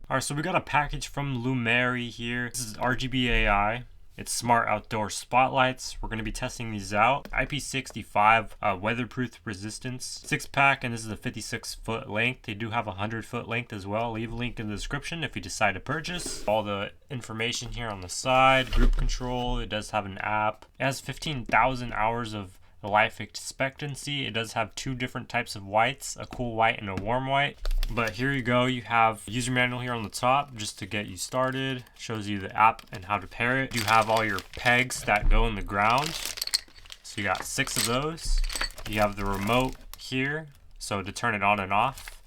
Alright, so we got a package from Lumary here. This is RGBAI. It's smart outdoor spotlights. We're going to be testing these out. IP65 weatherproof resistance 6-pack, and this is a 56-foot length. They do have a 100-foot length as well. I'll leave a link in the description if you decide to purchase. All the information here on the side. Group control. It does have an app. It has 15,000 hours of life expectancy. It does have two different types of whites, a cool white and a warm white. But here you go, you have user manual here on the top just to get you started. Shows you the app and how to pair it. You have all your pegs that go in the ground. So you got 6 of those. You have the remote here, so to turn it on and off,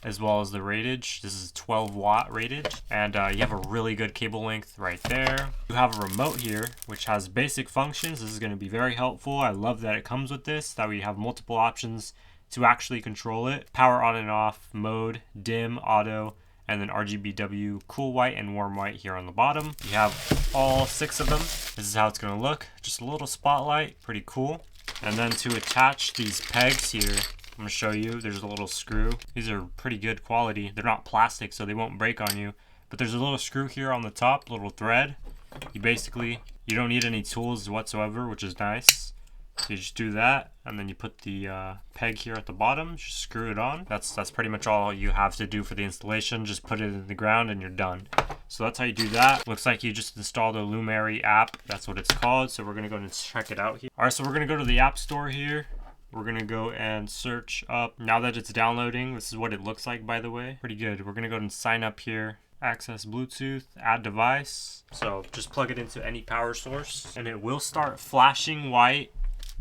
as well as the ratage. This is 12-watt ratage, and you have a really good cable length right there. You have a remote here which has basic functions. This is going to be very helpful. I love that it comes with this, that we have multiple options to actually control it. Power on and off, mode, dim, auto, and then RGBWW, cool white and warm white here on the bottom. You have all 6 of them. This is how it's going to look. Just a little spotlight, pretty cool. And then to attach these pegs here, I'm going to show you, there's a little screw. These are pretty good quality. They're not plastic, so they won't break on you. But there's a little screw here on the top, little thread. You don't need any tools whatsoever, which is nice. So you just do that, and then you put the peg here at the bottom, just screw it on. That's pretty much all you have to do for the installation. Just put it in the ground and you're done. So that's how you do that. Looks like you just installed a Lumary app. That's what it's called. So we're going to go and check it out here. All right, so we're going to go to the App Store here. We're going to go and search up. Now that it's downloading, this is what it looks like, by the way. Pretty good. We're going to go and sign up here. Access Bluetooth, add device. So just plug it into any power source and it will start flashing white.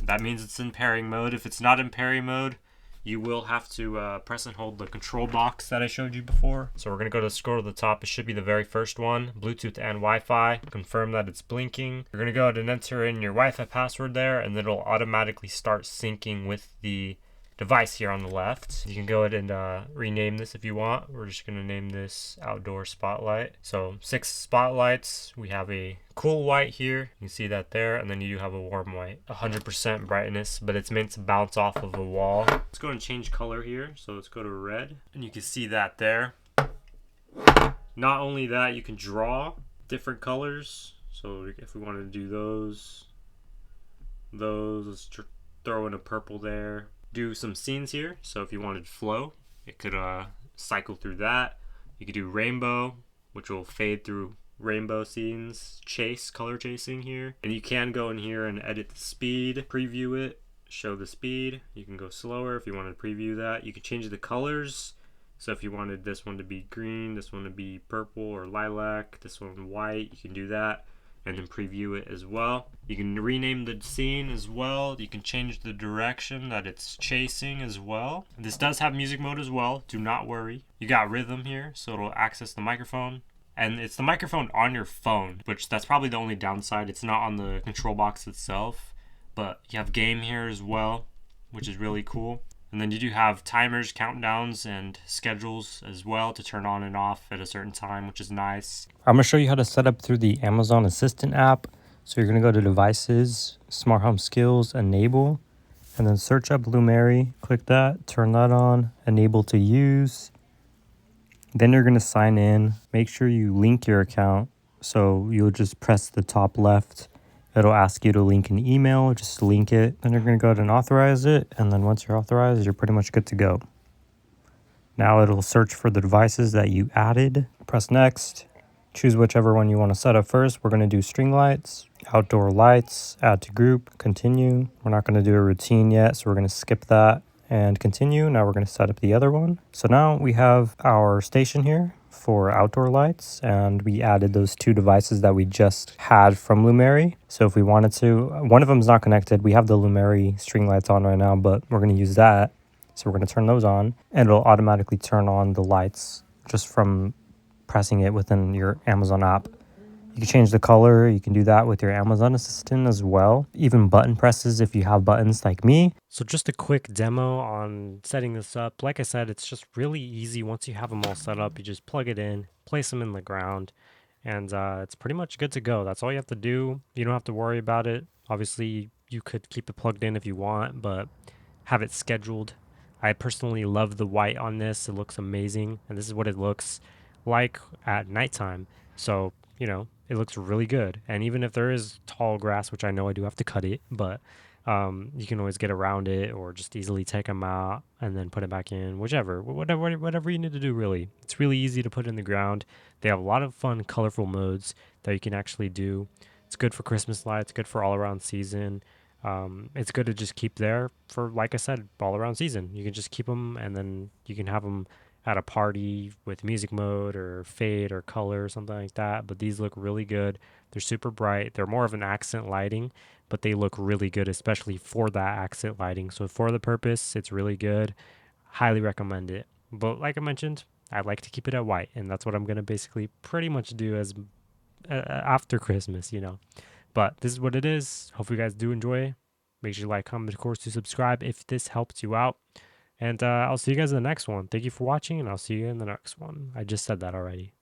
That means it's in pairing mode. If it's not in pairing mode, you will have to press and hold the control box that I showed you before. So we're going to scroll to the top. It should be the very first one, Bluetooth and Wi-Fi. Confirm that it's blinking. You're going to go ahead and enter in your Wi-Fi password there, and then it'll automatically start syncing with the device here on the left. You can go ahead and rename this if you want. We're just going to name this outdoor spotlight. So 6 spotlights. We have a cool white here. You can see that there. And then you do have a warm white, 100% brightness, but it's meant to bounce off of a wall. Let's go and change color here. So let's go to red, and you can see that there. Not only that, you can draw different colors. So if we wanted to do those, let's throw in a purple there. Do some scenes here. So if you wanted flow, it could cycle through that. You could do rainbow, which will fade through rainbow scenes. Chase, color chasing here. And you can go in here and edit the speed, preview it, show the speed. You can go slower if you want to preview that. You can change the colors. So if you wanted this one to be green, this one to be purple or lilac, this one white, you can do that and then preview it as well. You can rename the scene as well. You can change the direction that it's chasing as well. This does have music mode as well, do not worry. You got rhythm here, so it'll access the microphone. And it's the microphone on your phone, which that's probably the only downside. It's not on the control box itself, but you have game here as well, which is really cool. And then you do have timers, countdowns, and schedules as well to turn on and off at a certain time, which is nice. I'm going to show you how to set up through the Amazon Assistant app. So you're going to go to Devices, Smart Home Skills, Enable, and then search up Lumary. Click that, turn that on, Enable to use. Then you're going to sign in. Make sure you link your account. So you'll just press the top left. It'll ask you to link an email, just link it. Then you're going to go ahead and authorize it. And then once you're authorized, you're pretty much good to go. Now it'll search for the devices that you added. Press next. Choose whichever one you want to set up first. We're going to do string lights, outdoor lights, add to group, continue. We're not going to do a routine yet, so we're going to skip that and continue. Now we're going to set up the other one. So now we have our station here for outdoor lights, and we added those 2 devices that we just had from Lumary. So if we wanted to, one of them is not connected. We have the Lumary string lights on right now, but we're going to use that. So we're going to turn those on, and it'll automatically turn on the lights just from pressing it within your Amazon app. You can change the color. You can do that with your Amazon Assistant as well. Even button presses if you have buttons like me. So just a quick demo on setting this up. Like I said, it's just really easy. Once you have them all set up, you just plug it in, place them in the ground, and it's pretty much good to go. That's all you have to do. You don't have to worry about it. Obviously, you could keep it plugged in if you want, but have it scheduled. I personally love the white on this. It looks amazing, and this is what it looks like at nighttime. So, it looks really good. And even if there is tall grass, which I know I do have to cut it, but you can always get around it or just easily take them out and then put it back in, whatever you need to do, really. It's really easy to put in the ground. They have a lot of fun, colorful modes that you can actually do. It's good for Christmas lights, good for all around season. It's good to just keep there for, like I said, all around season. You can just keep them and then you can have them at a party with music mode or fade or color or something like that. But these look really good. They're super bright. They're more of an accent lighting, but they look really good, especially for that accent lighting. So for the purpose, it's really good. Highly recommend it. But like I mentioned, I like to keep it at white, and that's what I'm gonna basically pretty much do as after Christmas. But this is what it is. Hope you guys do enjoy. Make sure you like, comment, of course, to subscribe if this helps you out. And I'll see you guys in the next one. Thank you for watching, and I'll see you in the next one. I just said that already.